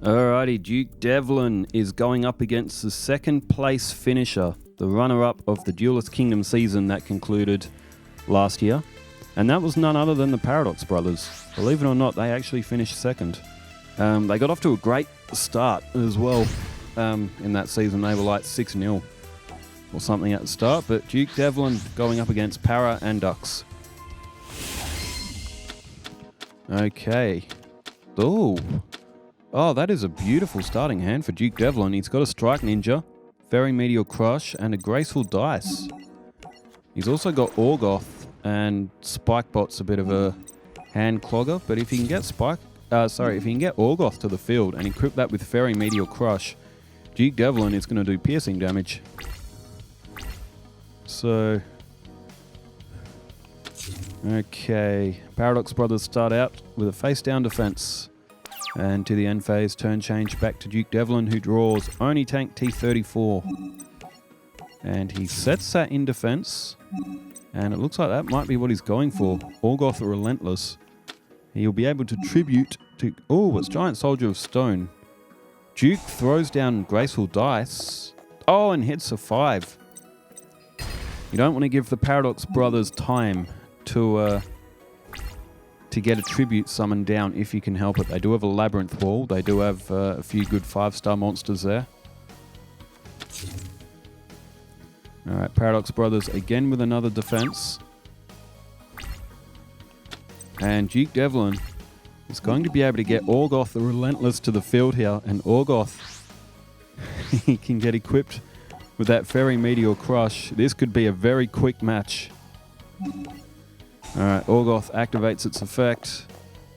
Alrighty, Duke Devlin is going up against the second place finisher, the runner-up of the Duelist Kingdom season that concluded last year. And that was none other than the Paradox Brothers. Believe it or not, they actually finished second. They got off to a great start as well in that season. They were like 6-0 or something at the start. But Duke Devlin going up against Para and Dux. Okay. Oh, that is a beautiful starting hand for Duke Devlin. He's got a Strike Ninja, Very Meteor Crush, and a Graceful Dice. He's also got Orgoth, and Spikebot's a bit of a hand clogger, but if he can get if he can get Orgoth to the field and equip that with Very Meteor Crush, Duke Devlin is going to do piercing damage. So, okay, Paradox Brothers start out with a face-down defense. And to the end phase, turn change back to Duke Devlin, who draws Oni Tank T34. And he sets that in defense. And it looks like that might be what he's going for. Orgoth Relentless. He'll be able to tribute to... Oh, it's Giant Soldier of Stone. Duke throws down Graceful Dice. Oh, and hits a 5. You don't want to give the Paradox Brothers time to get a tribute summon down if you can help it. They do have a Labyrinth Wall. They do have a few good 5-star monsters there. Alright, Paradox Brothers again with another defense. And Duke Devlin is going to be able to get Orgoth the Relentless to the field here. And Orgoth, he can get equipped with that Very Meteor Crush. This could be a very quick match. Alright, Orgoth activates its effect.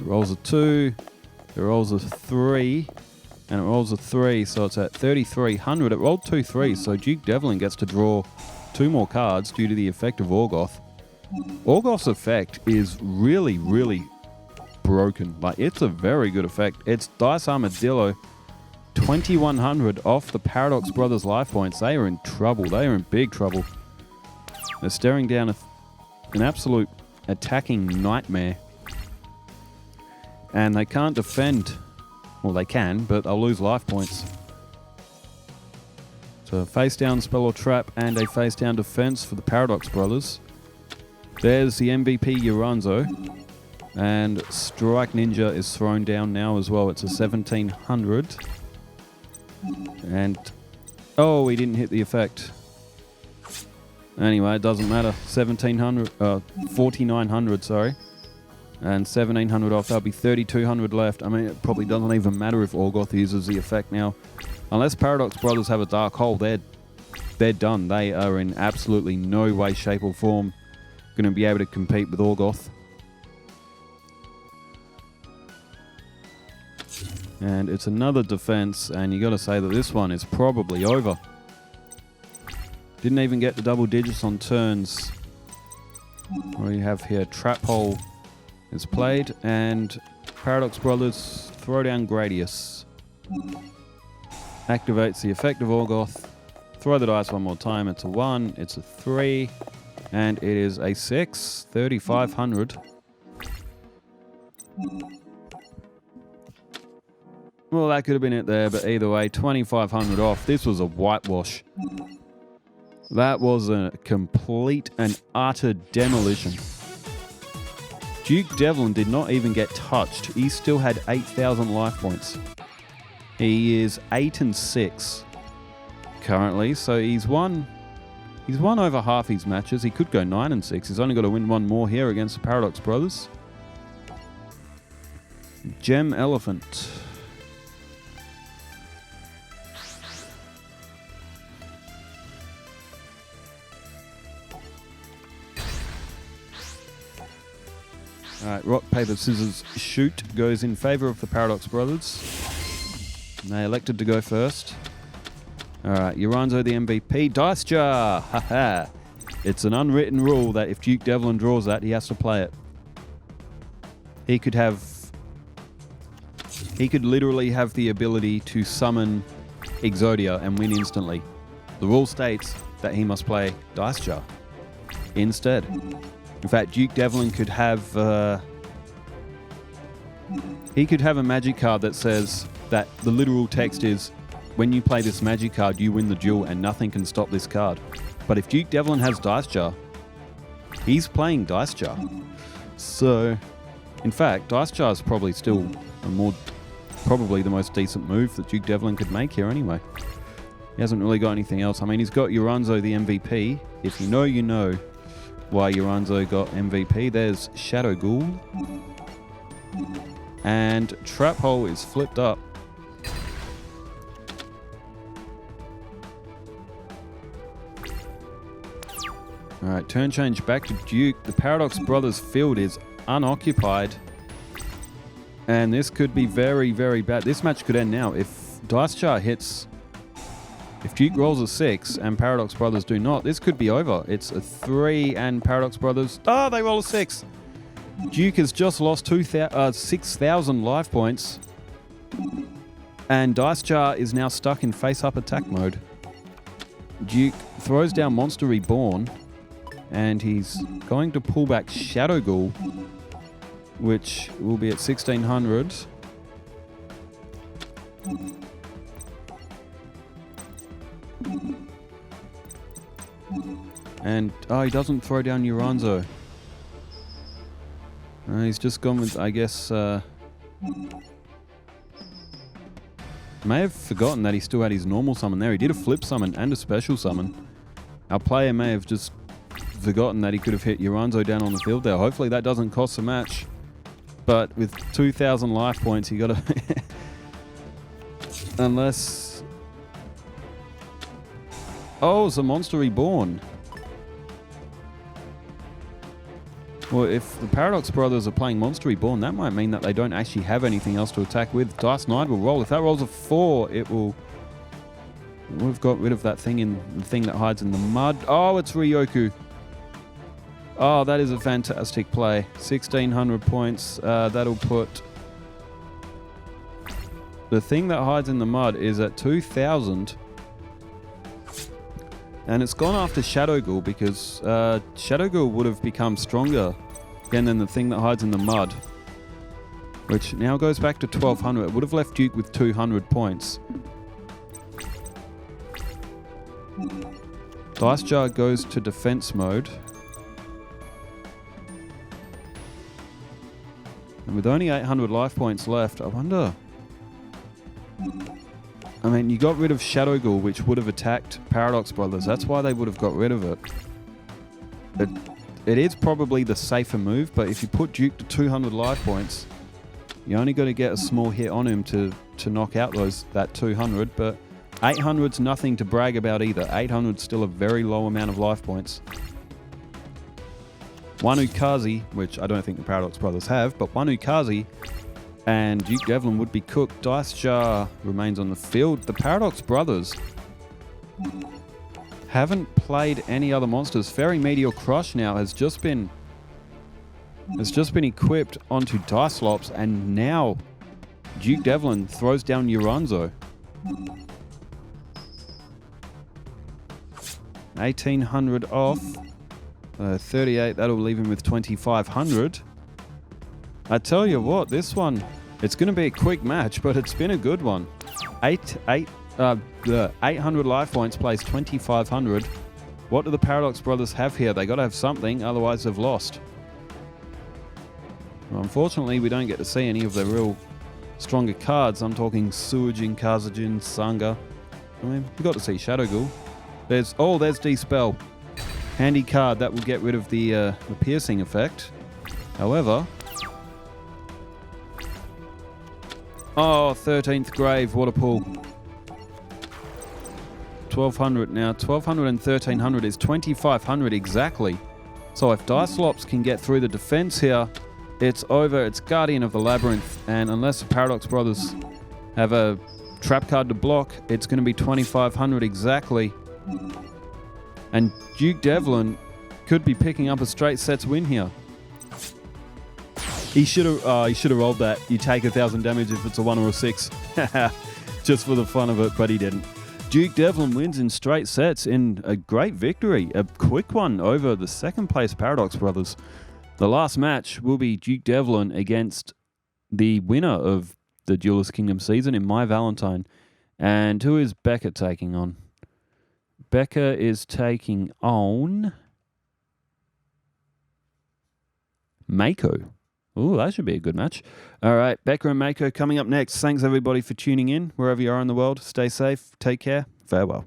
It rolls a 2. It rolls a 3. And it rolls a 3, so it's at 3,300. It rolled 2 3s, so Duke Devlin gets to draw 2 more cards due to the effect of Orgoth. Orgoth's effect is really, really broken. Like, it's a very good effect. It's Dice Armadillo, 2,100 off the Paradox Brothers life points. They are in trouble. They are in big trouble. They're staring down an absolute attacking nightmare. And they can't defend. Well, they can, but they'll lose life points. So a face-down spell or trap and a face-down defense for the Paradox Brothers. There's the MVP Uranzo. And Strike Ninja is thrown down now as well. It's a 1,700. And... oh, he didn't hit the effect. Anyway, it doesn't matter. 4,900, sorry. And 1,700 off. That'll be 3,200 left. I mean, it probably doesn't even matter if Orgoth uses the effect now. Unless Paradox Brothers have a Dark Hole, they're done. They are in absolutely no way, shape or form going to be able to compete with Orgoth. And it's another defense, and you got to say that this one is probably over. Didn't even get the double digits on turns. What do you have here? Trap Hole is played, and Paradox Brothers throw down Gradius. Activates the effect of Orgoth. Throw the dice one more time. It's a 1, it's a 3, and it is a 6. 3,500. Well, that could have been it there, but either way, 2,500 off. This was a whitewash. That was a complete and utter demolition. Duke Devlin did not even get touched. He still had 8,000 life points. He is 8-6 currently, so he's won over half his matches. He could go 9-6. He's only got to win one more here against the Paradox Brothers. Gem Elephant. Alright, rock, paper, scissors, shoot goes in favour of the Paradox Brothers. They elected to go first. Alright, Uranzo the MVP. Dice Jar! Haha! It's an unwritten rule that if Duke Devlin draws that, he has to play it. He could literally have the ability to summon Exodia and win instantly. The rule states that he must play Dice Jar instead. In fact, Duke Devlin could have... he could have a magic card that says, that the literal text is, when you play this magic card, you win the duel and nothing can stop this card. But if Duke Devlin has Dice Jar, he's playing Dice Jar. So, in fact, Dice Jar is probably still probably the most decent move that Duke Devlin could make here anyway. He hasn't really got anything else. I mean, he's got Uranzo the MVP. If you know, you know why Uranzo got MVP. There's Shadow Ghoul. And Trap Hole is flipped up. Alright, turn change back to Duke. The Paradox Brothers field is unoccupied. And this could be very, very bad. This match could end now. If Dice Jar hits... If Duke rolls a 6 and Paradox Brothers do not, this could be over. It's a 3 and Paradox Brothers... Oh, they roll a 6! Duke has just lost 6,000 life points. And Dice Jar is now stuck in face-up attack mode. Duke throws down Monster Reborn. And he's going to pull back Shadow Ghoul, which will be at 1,600. And, oh, he doesn't throw down Uranzo. He's just gone with, I guess, may have forgotten that he still had his normal summon there. He did a flip summon and a special summon. Our player may have just forgotten that he could have hit Uranzo down on the field there. Hopefully that doesn't cost the match. But with 2,000 life points, you gotta... Unless... Oh, it's a Monster Reborn. Well, if the Paradox Brothers are playing Monster Reborn, that might mean that they don't actually have anything else to attack with. Dice Knight will roll. If that rolls a 4, it will... We've got rid of that thing the thing that hides in the mud. Oh, it's Ryoku. Oh, that is a fantastic play. 1,600 points. That'll put... The thing that hides in the mud is at 2,000. And it's gone after Shadow Ghoul because Shadow Ghoul would have become stronger again than the thing that hides in the mud. Which now goes back to 1,200. It would have left Duke with 200 points. Dice Jar goes to defense mode. And with only 800 life points left, I wonder... I mean, you got rid of Shadow Ghoul, which would have attacked Paradox Brothers. That's why they would have got rid of it. It is probably the safer move, but if you put Duke to 200 life points, you only got to get a small hit on him to knock out that 200, but 800's nothing to brag about either. 800's still a very low amount of life points. One Ukazi, which I don't think the Paradox Brothers have, but one Ukazi and Duke Devlin would be cooked. Dice Jar remains on the field. The Paradox Brothers haven't played any other monsters. Fairy Meteor Crush now has just been equipped onto Dicelops, and now Duke Devlin throws down Uranzo. 1,800 off. 38, that'll leave him with 2,500. I tell you what, this one, it's going to be a quick match, but it's been a good one. 800 life points plays 2,500. What do the Paradox Brothers have here? They got to have something, otherwise they've lost. Well, unfortunately, we don't get to see any of their real stronger cards. I'm talking Suijin, Kazajin, Sanga. I mean, we got to see Shadow Ghoul. There's D-Spell. Handy card that will get rid of the piercing effect. However... Oh, 13th Grave, what a pull. 1,200 now. 1,200 and 1,300 is 2,500 exactly. So if Dicelops can get through the defense here, it's over. It's Guardian of the Labyrinth. And unless the Paradox Brothers have a trap card to block, it's going to be 2,500 exactly. And Duke Devlin could be picking up a straight sets win here. He should have rolled that. You take 1,000 damage if it's a 1 or a 6. Just for the fun of it, but he didn't. Duke Devlin wins in straight sets in a great victory. A quick one over the second place Paradox Brothers. The last match will be Duke Devlin against the winner of the Duelist Kingdom season in My Valentine. And who is Becca taking on? Becca is taking on Mako. Ooh, that should be a good match. All right, Becca and Mako coming up next. Thanks, everybody, for tuning in. Wherever you are in the world, stay safe, take care, farewell.